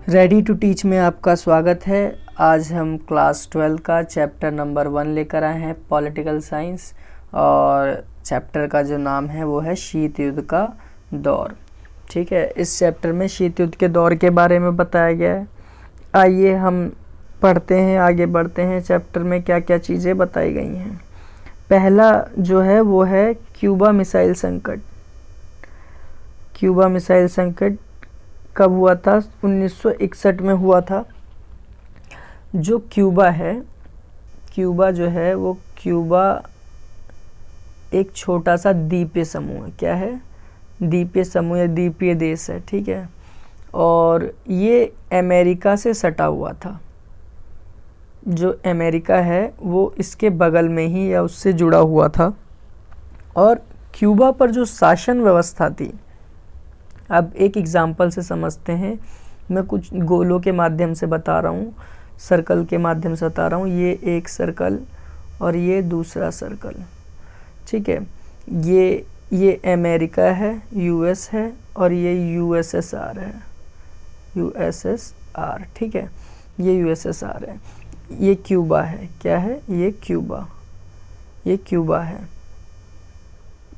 Ready to teach में आपका स्वागत है। आज हम क्लास 12 का चैप्टर नंबर 1 लेकर आए हैं, पॉलिटिकल साइंस, और चैप्टर का जो नाम है वो है शीत युद्ध का दौर। ठीक है, इस चैप्टर में शीत युद्ध के दौर के बारे में बताया गया है। आइए हम पढ़ते हैं, आगे बढ़ते हैं। चैप्टर में क्या क्या चीज़ें बताई गई हैं। पहला जो है वो है क्यूबा मिसाइल संकट। क्यूबा मिसाइल संकट कब हुआ था? 1961 में हुआ था। जो क्यूबा है, क्यूबा जो है वो क्यूबा एक छोटा सा द्वीपीय समूह है। क्या है? द्वीपीय समूह या द्वीपीय देश है। ठीक है, और ये अमेरिका से सटा हुआ था। जो अमेरिका है वो इसके बगल में ही या उससे जुड़ा हुआ था। और क्यूबा पर जो शासन व्यवस्था थी, अब एक एग्जाम्पल से समझते हैं। मैं कुछ गोलों के माध्यम से बता रहा हूँ, सर्कल के माध्यम से बता रहा हूँ। ये एक सर्कल और ये दूसरा सर्कल। ठीक है, ये अमेरिका है, यूएस है, और ये यूएसएसआर है, यूएसएसआर। ठीक है, ये यूएसएसआर है। ये क्यूबा है। क्या है? ये क्यूबा, ये क्यूबा है।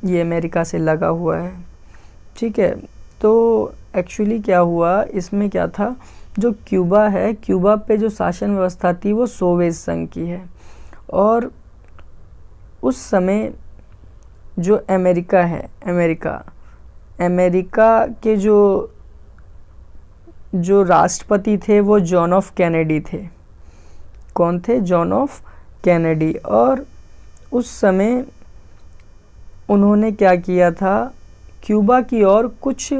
ये अमेरिका से लगा हुआ है। ठीक है, तो एक्चुअली क्या हुआ, इसमें क्या था, जो क्यूबा है, क्यूबा पे जो शासन व्यवस्था थी वो सोवियत संघ की है। और उस समय जो अमेरिका है, अमेरिका के जो राष्ट्रपति थे वो जॉन ऑफ कैनेडी थे। कौन थे? John of Kennedy. और उस समय उन्होंने क्या किया था, क्यूबा की ओर कुछ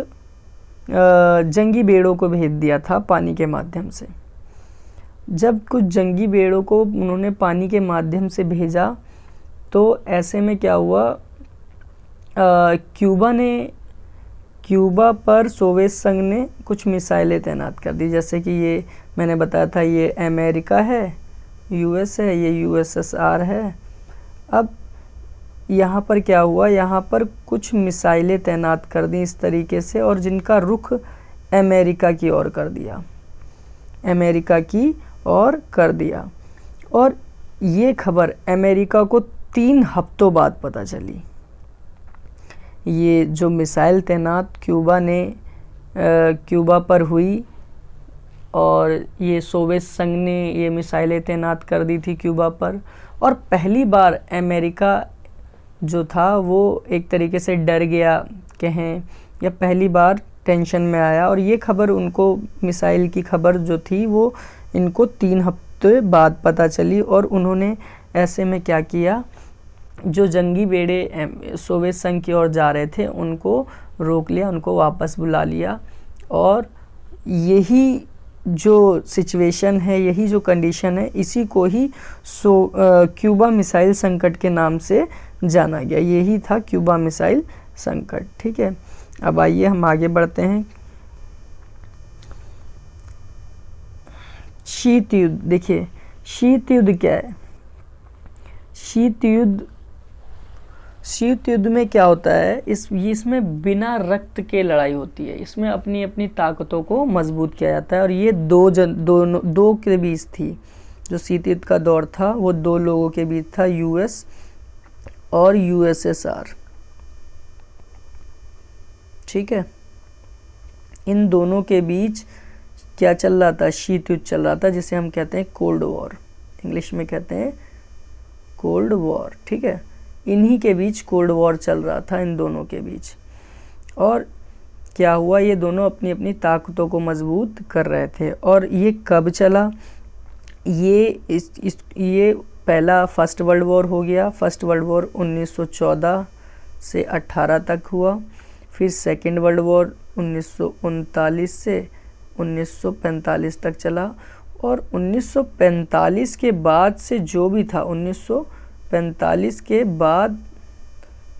जंगी बेड़ों को भेज दिया था पानी के माध्यम से। जब कुछ जंगी बेड़ों को उन्होंने पानी के माध्यम से भेजा तो ऐसे में क्या हुआ, क्यूबा पर सोवियत संघ ने कुछ मिसाइलें तैनात कर दी। जैसे कि ये मैंने बताया था, ये अमेरिका है, यूएस है, ये यूएसएसआर है। अब यहाँ पर क्या हुआ, यहाँ पर कुछ मिसाइलें तैनात कर दी इस तरीके से, और जिनका रुख अमेरिका की ओर कर दिया, अमेरिका की ओर कर दिया। और ये खबर अमेरिका को 3 हफ्तों बाद पता चली। ये जो मिसाइल तैनात क्यूबा पर हुई, और ये सोवियत संघ ने ये मिसाइलें तैनात कर दी थी क्यूबा पर। और पहली बार अमेरिका जो था वो एक तरीके से डर गया कहें, या पहली बार टेंशन में आया। और ये खबर उनको, मिसाइल की खबर जो थी वो इनको 3 हफ्ते बाद पता चली। और उन्होंने ऐसे में क्या किया, जो जंगी बेड़े सोवियत संघ की ओर जा रहे थे उनको रोक लिया, उनको वापस बुला लिया। और यही जो सिचुएशन है, यही जो कंडीशन है, इसी को ही क्यूबा मिसाइल संकट के नाम से जाना गया। यही था क्यूबा मिसाइल संकट। ठीक है, अब आइए हम आगे बढ़ते हैं। शीत युद्ध। देखिए, शीत युद्ध क्या है? शीत युद्ध में क्या होता है, इसमें बिना रक्त के लड़ाई होती है। इसमें अपनी अपनी ताकतों को मजबूत किया जाता है। और ये दो के बीच थी। जो शीत युद्ध का दौर था वो 2 लोगों के बीच था, यूएस और यूएसएसआर। ठीक है, इन दोनों के बीच क्या चल रहा था? शीत युद्ध चल रहा था, जिसे हम कहते हैं कोल्ड वॉर, इंग्लिश में कहते हैं कोल्ड वॉर। ठीक है, इन्हीं के बीच कोल्ड वॉर चल रहा था, इन दोनों के बीच। और क्या हुआ, ये दोनों अपनी अपनी ताकतों को मजबूत कर रहे थे। और ये कब चला? ये पहला फर्स्ट वर्ल्ड वॉर हो गया। फर्स्ट वर्ल्ड वॉर 1914 से 18 तक हुआ। फिर सेकेंड वर्ल्ड वॉर 1939 से 1945 तक चला। और 1945 के बाद से जो भी था, 1945 के बाद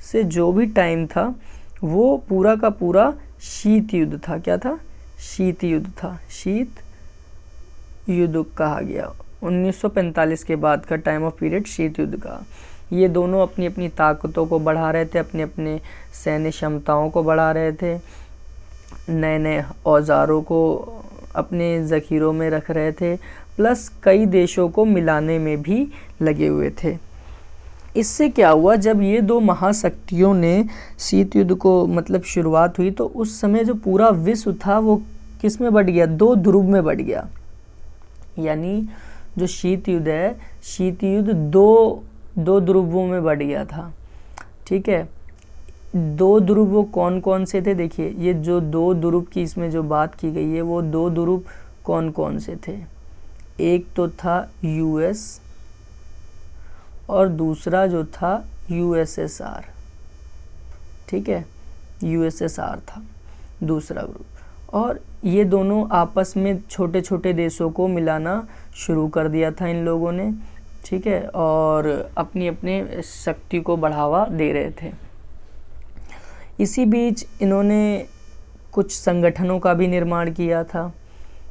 से जो भी टाइम था वो पूरा का पूरा शीत युद्ध था। क्या था? शीत युद्ध था, शीत युद्ध कहा गया। 1945 के बाद का टाइम ऑफ पीरियड शीत युद्ध का। ये दोनों अपनी अपनी ताकतों को बढ़ा रहे थे, अपने अपने सैन्य क्षमताओं को बढ़ा रहे थे, नए नए औजारों को अपने ज़ख़ीरों में रख रहे थे, प्लस कई देशों को मिलाने में भी लगे हुए थे। इससे क्या हुआ, जब ये दो महाशक्तियों ने शीत युद्ध को मतलब शुरुआत हुई, तो उस समय जो पूरा विश्व था वो किस में बढ़ गया, दो ध्रुव में बढ़ गया। यानी जो शीत युद्ध है, शीत युद्ध दो ध्रुवों में बढ़ गया था। ठीक है, दो ध्रुव वो कौन कौन से थे, देखिए ये जो दो ध्रुव की इसमें जो बात की गई है, वो दो ध्रुव कौन कौन से थे। एक तो था यूएस और दूसरा जो था यूएसएसआर। ठीक है, यूएसएसआर था दूसरा ग्रुप, और ये दोनों आपस में छोटे छोटे देशों को मिलाना शुरू कर दिया था इन लोगों ने। ठीक है, और अपनी अपने शक्ति को बढ़ावा दे रहे थे। इसी बीच इन्होंने कुछ संगठनों का भी निर्माण किया था,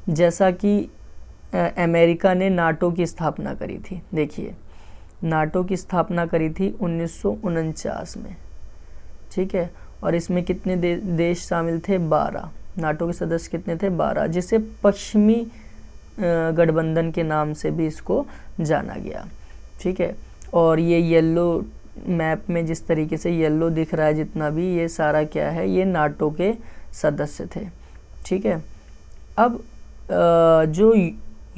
जैसा कि अमेरिका ने नाटो की स्थापना करी थी। देखिए, नाटो की स्थापना करी थी 1949 में। ठीक है, और इसमें कितने देश शामिल थे, 12। नाटो के सदस्य कितने थे, 12, जिसे पश्चिमी गठबंधन के नाम से भी इसको जाना गया। ठीक है, और ये येलो मैप में जिस तरीके से येलो दिख रहा है जितना भी, ये सारा क्या है, ये नाटो के सदस्य थे। ठीक है, अब जो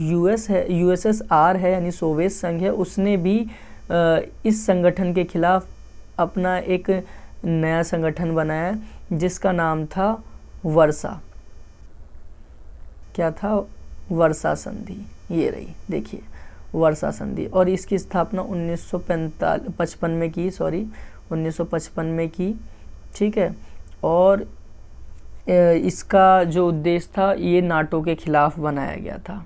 यूएस है, यूएसएसआर है यानी सोवियत संघ है, उसने भी इस संगठन के खिलाफ अपना एक नया संगठन बनाया जिसका नाम था वर्सा। क्या था, वर्सा संधि। ये रही, देखिए वर्सा संधि, और इसकी स्थापना 1955 में की, 1955 में की। ठीक है, और इसका जो उद्देश्य था ये नाटो के खिलाफ बनाया गया था।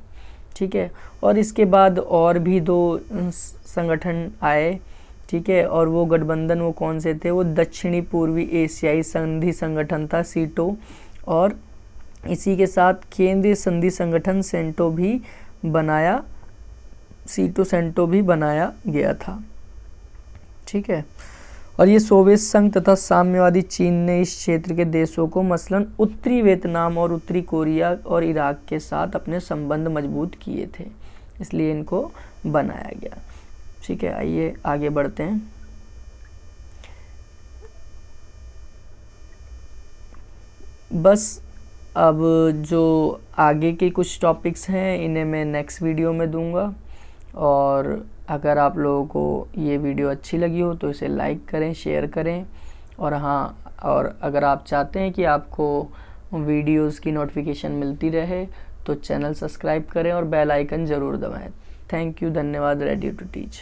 ठीक है, और इसके बाद और भी दो संगठन आए। ठीक है, और वो गठबंधन वो कौन से थे, वो दक्षिणी पूर्वी एशियाई संधि संगठन था, सीटो, और इसी के साथ केंद्रीय संधि संगठन सेंटो भी बनाया गया था। ठीक है, और ये सोवियत संघ तथा साम्यवादी चीन ने इस क्षेत्र के देशों को मसलन उत्तरी वियतनाम और उत्तरी कोरिया और इराक के साथ अपने संबंध मजबूत किए थे, इसलिए इनको बनाया गया। ठीक है, आइए आगे बढ़ते हैं। बस अब जो आगे के कुछ टॉपिक्स हैं इन्हें मैं नेक्स्ट वीडियो में दूंगा, और अगर आप लोगों को ये वीडियो अच्छी लगी हो तो इसे लाइक करें, शेयर करें, और हाँ, और अगर आप चाहते हैं कि आपको वीडियोस की नोटिफिकेशन मिलती रहे तो चैनल सब्सक्राइब करें और बेल आइकन ज़रूर दबाएं। थैंक यू, धन्यवाद। Ready to teach.